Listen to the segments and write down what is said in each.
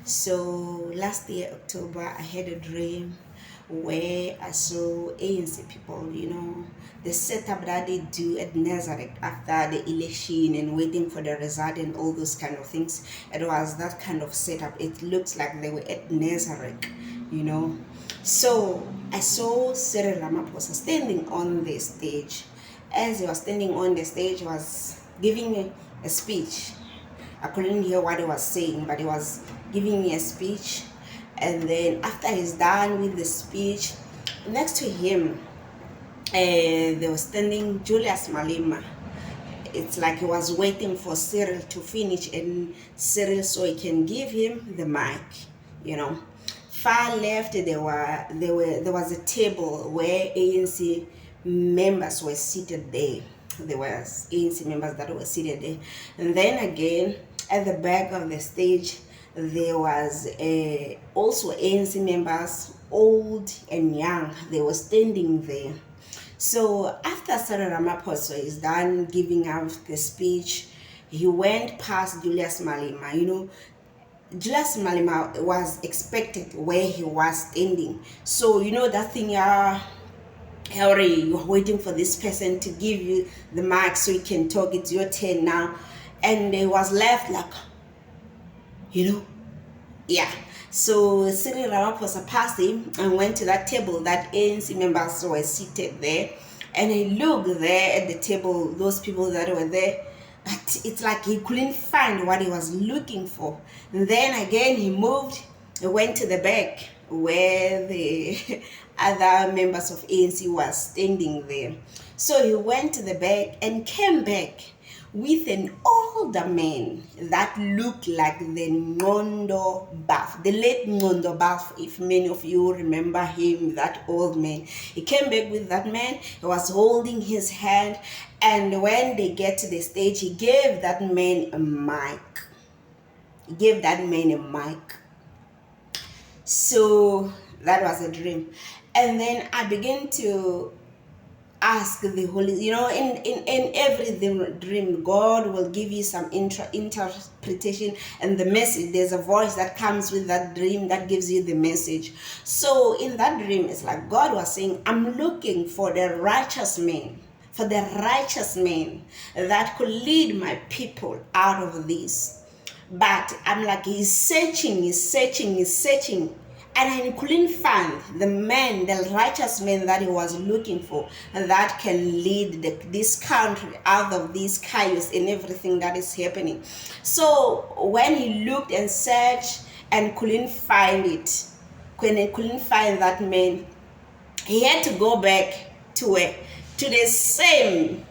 So last year, October, I had a dream where I saw ANC people, the setup that they do at Nazareth after the election and waiting for the result and all those kind of things. It was that kind of setup. It looks like they were at Nazareth, you know. So I saw Cyril Ramaphosa standing on the stage. As he was standing on the stage, he was giving a speech. I couldn't hear what he was saying, but he was giving me a speech. And then after he's done with the speech, next to him, there was standing Julius Malema. It's like he was waiting for Cyril to finish, and Cyril so he can give him the mic. You know, far left there was a table where ANC members were seated there. There was ANC members that were seated there, and then again at the back of the stage there was also ANC members, old and young. They were standing there. So after Cyril Ramaphosa is done giving out the speech, he went past Julius Malema. Julius Malema was expected where he was standing. So that thing, Harry, you're waiting for this person to give you the mic so you can talk. It's your turn now. And he was left like, yeah. So Cyril Ramaphosa passed him and went to that table that ANC members were seated there. And he looked there at the table, those people that were there, but it's like he couldn't find what he was looking for. And then again he moved, he went to the back where the other members of ANC were standing there. So he went to the back and came back with an older man that looked like the Ngondo Buff, the late Ngondo Buff, if many of you remember him, that old man. He came back with that man, he was holding his hand, and when they get to the stage, he gave that man a mic. So that was a dream. And then I began to ask the Holy, in every dream, God will give you some interpretation and the message. There's a voice that comes with that dream that gives you the message. So in that dream, it's like God was saying, I'm looking for the righteous man, that could lead my people out of this. But I'm like, he's searching, and he couldn't find the righteous man that he was looking for, that can lead this country out of this chaos and everything that is happening. So when he looked and searched and couldn't find that man, he had to go back to the same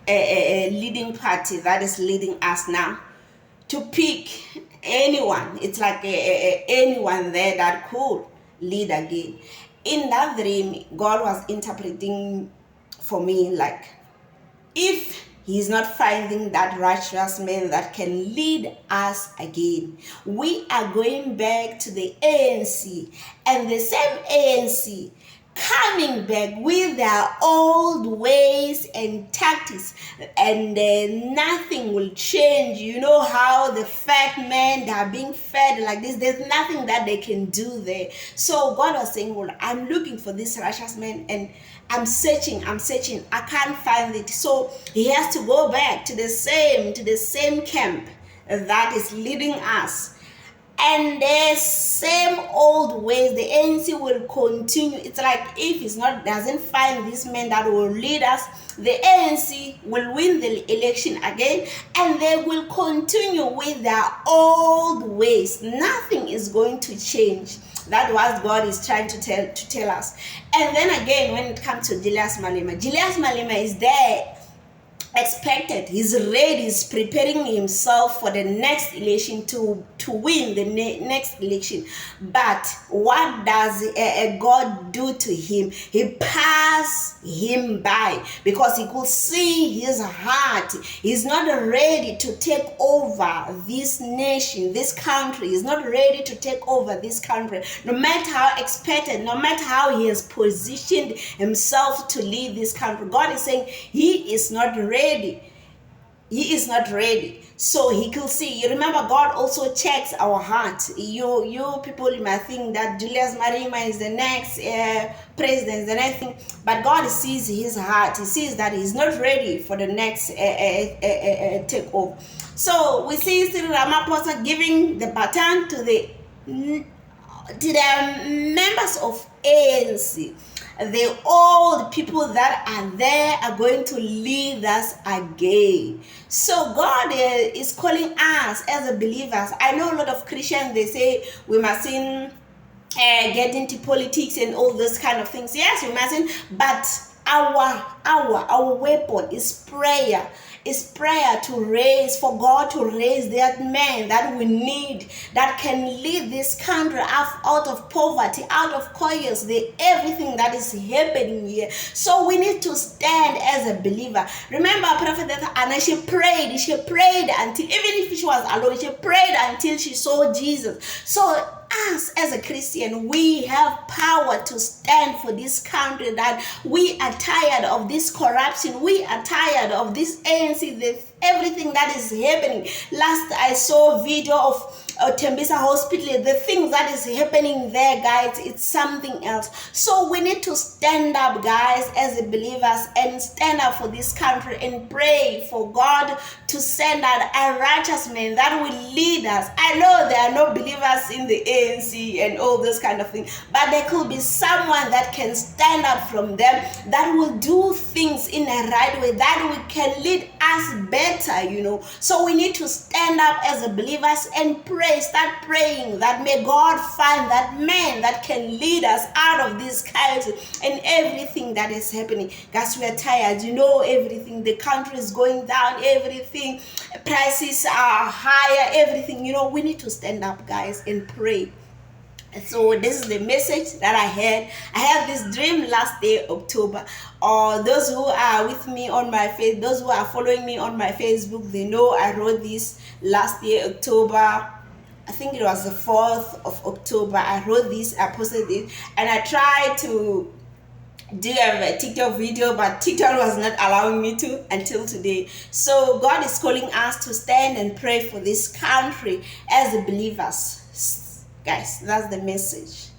leading party that is leading us now, to pick anyone. It's like anyone there that could lead again. In that dream, God was interpreting for me, like, if he's not finding that righteous man that can lead us again, we are going back to the ANC, and the same ANC coming back with their old ways and tactics, and nothing will change. You know how the fat men, they are being fed like this, there's nothing that they can do there. So God was saying, well, I'm looking for this righteous man, and I'm searching, I can't find it. So he has to go back to the same camp that is leading us. And the same old ways, the ANC will continue. It's like, if it's doesn't find this man that will lead us, the ANC will win the election again, and they will continue with their old ways. Nothing is going to change. That's what God is trying to tell us. And then again, when it comes to Julius Malema is there, expected, he's ready, he's preparing himself for the next election to win the next election. But what does God do to him? He passed him by, because he could see his heart. He's not ready to take over this nation, this country. He's not ready to take over this country, no matter how expected, no matter how he has positioned himself to lead this country. God is saying he is not ready. he is not ready, so he could see. You remember, God also checks our heart. You people, you might think that Julius Malema is the next president, the next thing, but God sees his heart. He sees that he's not ready for the next takeover. So we see Cyril Ramaphosa giving the baton to the members of ANC. All the people that are there are going to lead us again. So God is calling us as a believers. I know a lot of Christians, they say we mustn't get into politics and all those kind of things. Yes, we mustn't, but our weapon is prayer. Is prayer to raise, for God to raise that man that we need, that can lead this country out of poverty, out of chaos, everything that is happening here. So we need to stand as a believer. Remember, Prophet Anna, she prayed until, even if she was alone, she prayed until she saw Jesus. So us as a Christian, we have power to stand for this country, that we are tired of this corruption, we are tired of this ANC, everything that is happening. Last I saw a video of Tembisa Hospital, the things that is happening there, guys, it's something else. So we need to stand up, guys, as believers, and stand up for this country and pray for God to send out a righteous man that will lead us. I know there are no believers in the ANC and all this kind of thing, but there could be someone that can stand up from them, that will do things in a right way, that we can lead us better, you know. So we need to stand up as believers and pray. Start praying that may God find that man that can lead us out of this chaos and everything that is happening. Guys, we are tired, you know, everything, the country is going down, everything, prices are higher, everything, you know. We need to stand up, guys, and pray. So this is the message that I had. I had this dream last day, October. Or those who are with me on my face, those who are following me on my Facebook, they know I wrote this last year, October. I think it was the 4th of October. I wrote this, I posted it, and I tried to do a TikTok video, but TikTok was not allowing me to until today. So God is calling us to stand and pray for this country as believers. Guys, that's the message.